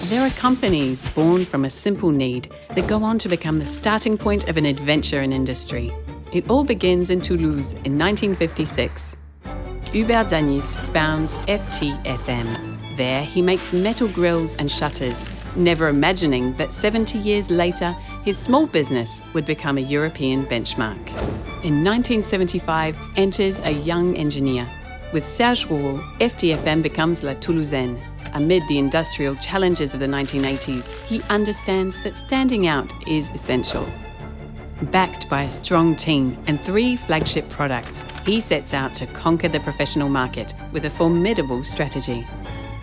There are companies born from a simple need that go on to become the starting point of an adventure in industry. It all begins in Toulouse in 1956. Hubert Dagnis founds FTFM. There he makes metal grills and shutters, never imagining that 70 years later his small business would become a European benchmark. In 1975 enters a young engineer. With Serge Rouault, FTFM becomes La Toulousaine. Amid the industrial challenges of the 1980s, he understands that standing out is essential. Backed by a strong team and 3 flagship products, he sets out to conquer the professional market with a formidable strategy.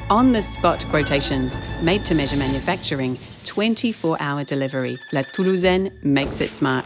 On-the-spot quotations, made-to-measure manufacturing, 24-hour delivery, La Toulousaine makes its mark.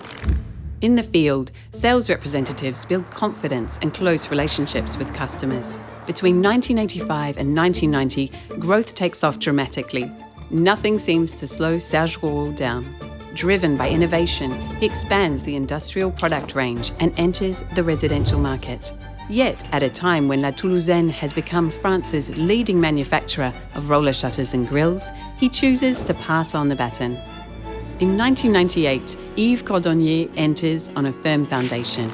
In the field, sales representatives build confidence and close relationships with customers. Between 1985 and 1990, growth takes off dramatically. Nothing seems to slow Serge Rouault down. Driven by innovation, he expands the industrial product range and enters the residential market. Yet, at a time when La Toulousaine has become France's leading manufacturer of roller shutters and grills, he chooses to pass on the baton. In 1998, Yves Cordonnier enters on a firm foundation.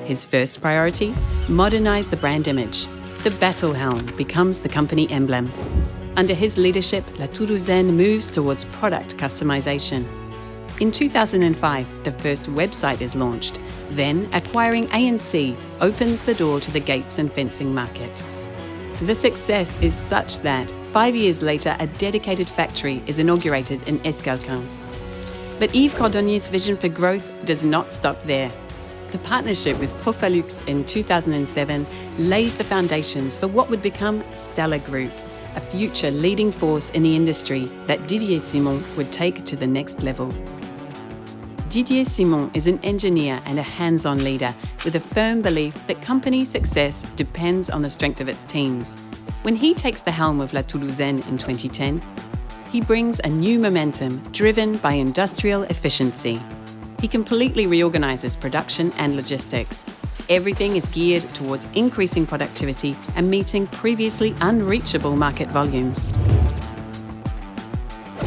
His first priority? Modernise the brand image. The battle helm becomes the company emblem. Under his leadership, La Toulousaine moves towards product customization. In 2005, the first website is launched. Then, acquiring A&C opens the door to the gates and fencing market. The success is such that 5 years later, a dedicated factory is inaugurated in Escalquins. But Yves Cordonnier's vision for growth does not stop there. The partnership with Profalux in 2007 lays the foundations for what would become Stella Group, a future leading force in the industry that Didier Simon would take to the next level. Didier Simon is an engineer and a hands-on leader with a firm belief that company success depends on the strength of its teams. When he takes the helm of La Toulousaine in 2010, he brings a new momentum driven by industrial efficiency. He completely reorganizes production and logistics. Everything is geared towards increasing productivity and meeting previously unreachable market volumes.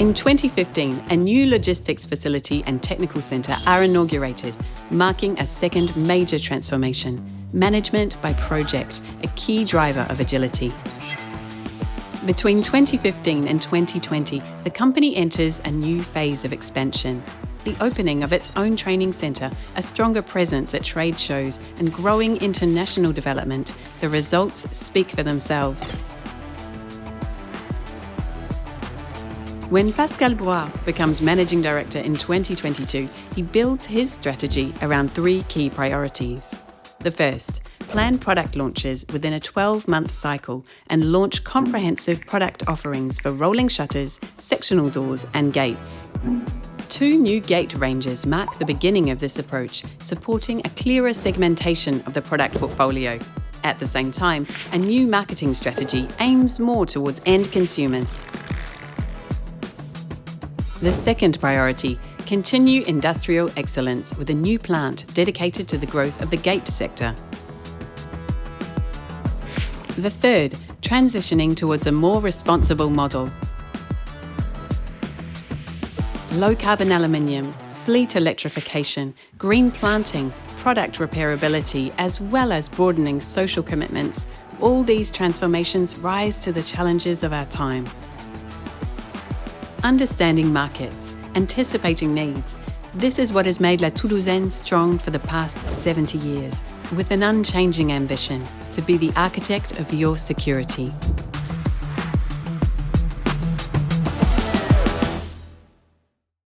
In 2015, a new logistics facility and technical centre are inaugurated, marking a second major transformation: management by project, a key driver of agility. Between 2015 and 2020, the company enters a new phase of expansion. The opening of its own training centre, a stronger presence at trade shows, and growing international development, the results speak for themselves. When Pascal Bois becomes Managing Director in 2022, he builds his strategy around 3 key priorities. The first, plan product launches within a 12-month cycle and launch comprehensive product offerings for rolling shutters, sectional doors and gates. 2 new gate ranges mark the beginning of this approach, supporting a clearer segmentation of the product portfolio. At the same time, a new marketing strategy aims more towards end consumers. The second priority, continue industrial excellence with a new plant dedicated to the growth of the gate sector. The third, transitioning towards a more responsible model. Low-carbon aluminium, fleet electrification, green planting, product repairability, as well as broadening social commitments, all these transformations rise to the challenges of our time. Understanding markets, anticipating needs, this is what has made La Toulousaine strong for the past 70 years, with an unchanging ambition to be the architect of your security.